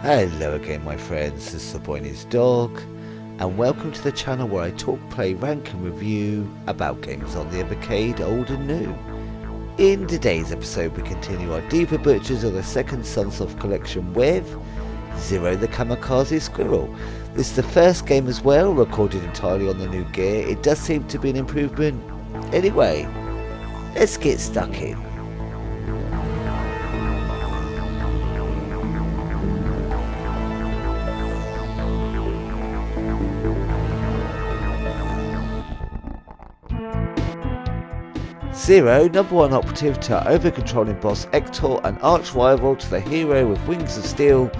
Hello again my friends, this is the boy and his dog, and welcome to the channel where I talk, play, rank and review about games on the arcade, old and new. In today's episode we continue our deeper butchers of the second Sunsoft collection with Zero the Kamikaze Squirrel. This is the first game as well, recorded entirely on the new gear. It does seem to be an improvement. Anyway, let's get stuck in. Zero, number one operative to over-controlling boss Ector, an arch-rival to the hero with wings of steel.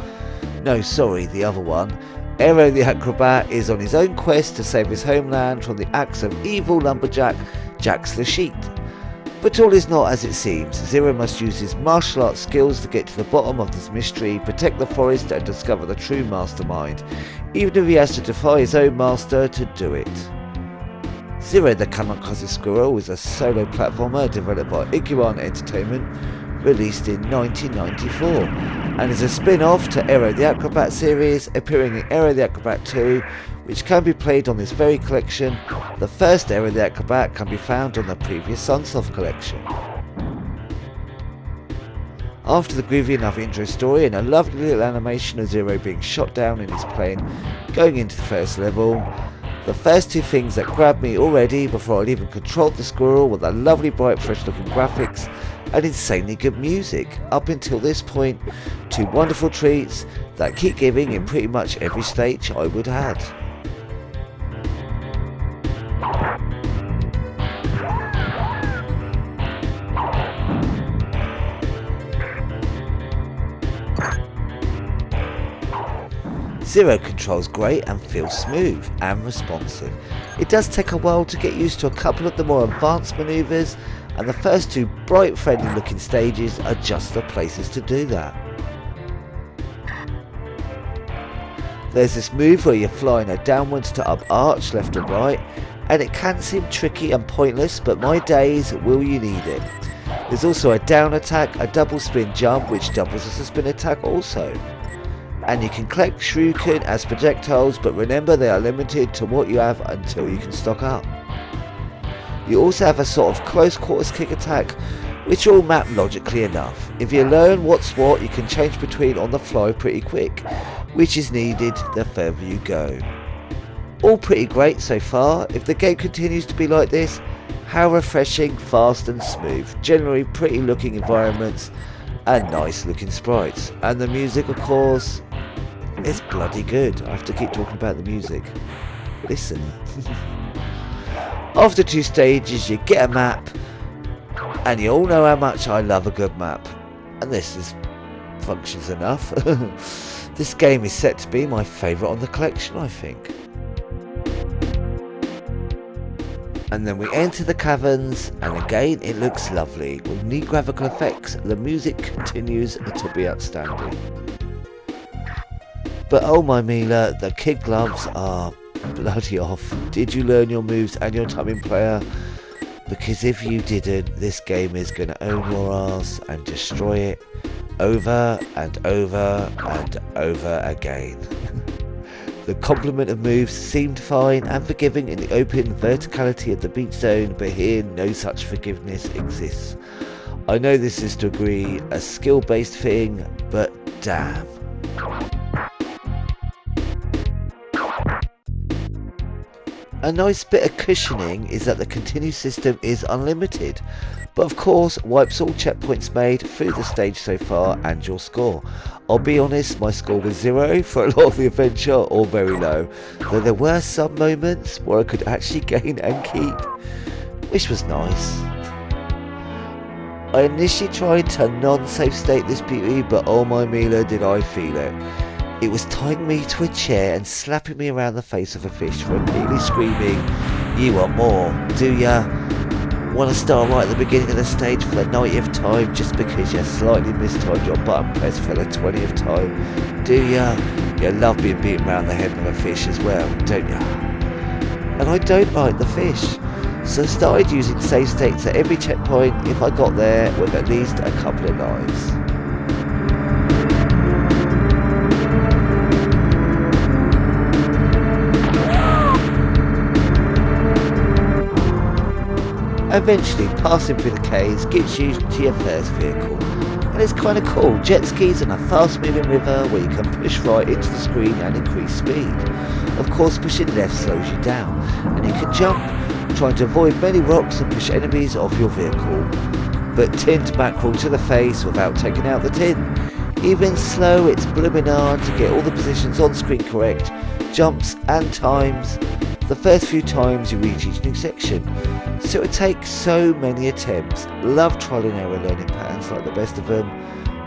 No, sorry, the other one. Aero the Acrobat is on his own quest to save his homeland from the axe of evil lumberjack Jax the Sheep. But all is not as it seems. Zero must use his martial arts skills to get to the bottom of this mystery, protect the forest and discover the true mastermind, even if he has to defy his own master to do it. Zero the Kamikaze Squirrel is a solo platformer developed by Iguan Entertainment, released in 1994, and is a spin-off to Aero the Acrobat series, appearing in Aero the Acrobat 2, which can be played on this very collection. The first Aero the Acrobat can be found on the previous Sunsoft collection. After the groovy enough intro story and a lovely little animation of Zero being shot down in his plane going into the first level, the first two things that grabbed me already before I'd even controlled the squirrel were the lovely bright fresh looking graphics and insanely good music. Up until this point, two wonderful treats that keep giving in pretty much every stage I would add. Zero controls great and feels smooth and responsive. It does take a while to get used to a couple of the more advanced maneuvers, and the first two bright friendly looking stages are just the places to do that. There's this move where you're flying a downwards to up arch left and right, and it can seem tricky and pointless, but my days, will you need it. There's also a down attack, a double spin jump which doubles as a spin attack also. And you can collect shuriken as projectiles, but remember they are limited to what you have until you can stock up. You also have a sort of close quarters kick attack, which all map logically enough. If you learn what's what, you can change between on the fly pretty quick, which is needed the further you go. All pretty great so far. If the game continues to be like this, how refreshing, fast and smooth. Generally pretty looking environments and nice looking sprites. And the music, of course, it's bloody good. I have to keep talking about the music. Listen. After two stages you get a map, and you all know how much I love a good map, and this is functions enough. This game is set to be my favourite on the collection, I think. And then we enter the caverns, and again it looks lovely with neat graphical effects. The music continues to be outstanding. But oh my Mila, the kid gloves are bloody off. Did you learn your moves and your timing, player? Because if you didn't, this game is going to own your ass and destroy it over and over and over again. The complement of moves seemed fine and forgiving in the open verticality of the beach zone, but here no such forgiveness exists. I know this is to agree a skill based thing, but damn. A nice bit of cushioning is that the continue system is unlimited, but of course wipes all checkpoints made through the stage so far and your score. I'll be honest, my score was 0 for a lot of the adventure, or very low, though there were some moments where I could actually gain and keep, which was nice. I initially tried to non-save state this beauty, but oh my Mila did I feel it. It was tying me to a chair and slapping me around the face of a fish, repeatedly screaming, "You want more, do ya? Want to start right at the beginning of the stage for the 90th time just because you slightly mistimed your button press for the 20th time? Do ya? You love being beaten around the head with a fish as well, don't ya?" And I don't like the fish, so I started using save states at every checkpoint if I got there with at least a couple of lives. Eventually, passing through the caves gets you to your first vehicle. And it's kind of cool. Jet skis on a fast moving river where you can push right into the screen and increase speed. Of course, pushing left slows you down, and you can jump, trying to avoid many rocks and push enemies off your vehicle, but tint mackerel to the face without taking out the tin. Even slow, it's blooming hard to get all the positions on screen correct, jumps and times, the first few times you reach each new section. So it takes so many attempts. Love trial and error learning patterns like the best of them.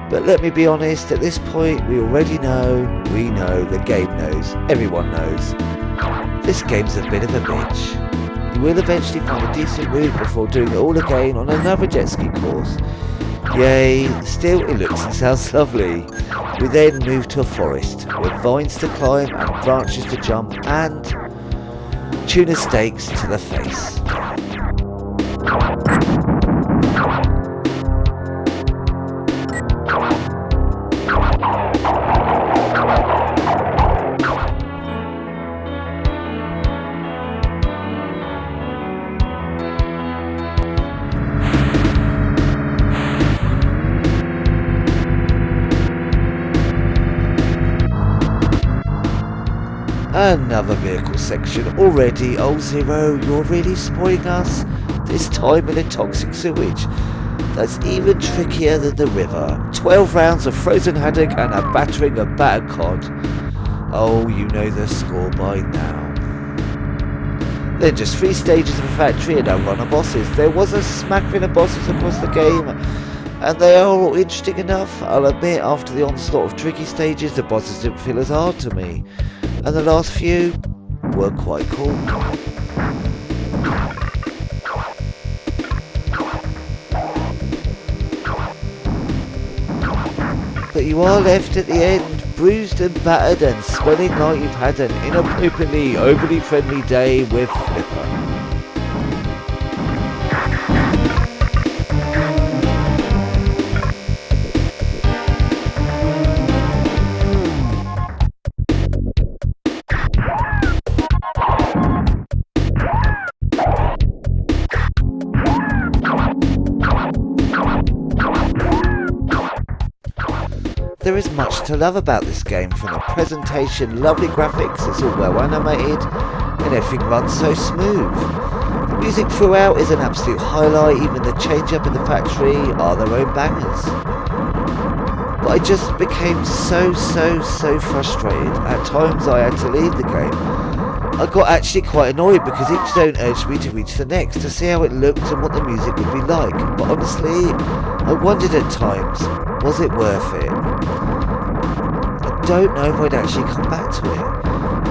But let me be honest, at this point we know, the game knows, everyone knows. This game's a bit of a bitch. You will eventually find a decent route before doing it all again on another jet ski course. Yay, still it looks and sounds lovely. We then move to a forest with vines to climb and branches to jump and tuna steaks to the face. Another vehicle section already. Oh Zero, you're really spoiling us. This time in a toxic sewage. That's even trickier than the river. 12 rounds of frozen haddock and a battering of battered cod. Oh, you know the score by now. Then just 3 stages of a factory and a run of bosses. There was a smattering of bosses across the game, and they are all interesting enough. I'll admit, after the onslaught of tricky stages, the bosses didn't feel as hard to me. And the last few were quite cool. But you are left at the end, bruised and battered and smelling like you've had an inappropriately overly friendly day with Flipper. There is much to love about this game, from the presentation, lovely graphics, it's all well animated, and everything runs so smooth. The music throughout is an absolute highlight, even the change up in the factory are their own bangers. But I just became so frustrated. At times I had to leave the game. I got actually quite annoyed because each zone urged me to reach the next to see how it looked and what the music would be like. But honestly, I wondered at times, was it worth it? I don't know if I'd actually come back to it.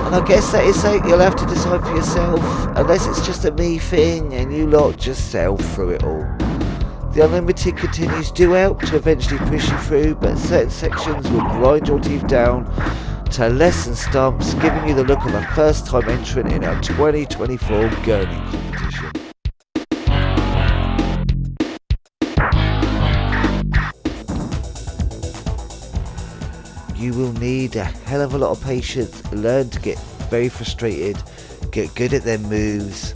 And I guess that is something you'll have to decide for yourself, unless it's just a me thing and you lot just sail through it all. The unlimited continues do help to eventually push you through, but certain sections will grind your teeth down to less than stumps, giving you the look of a first time entrant in a 2024 Gurney competition. You will need a hell of a lot of patience, learn to get very frustrated, get good at their moves.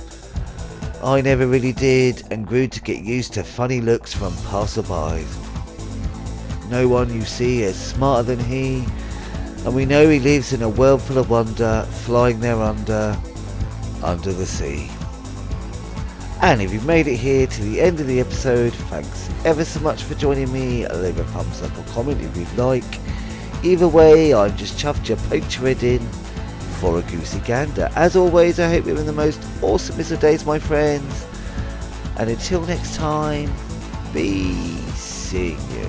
I never really did, and grew to get used to funny looks from passerbys. No one you see is smarter than he, and we know he lives in a world full of wonder, flying there under the sea. And if you've made it here to the end of the episode, thanks ever so much for joining me. Leave a thumbs up or comment if you'd like. Either way, I'm just chuffed you poked your head in for a goosey gander. As always, I hope you're having the most awesomest of days, my friends. And until next time, be seeing you.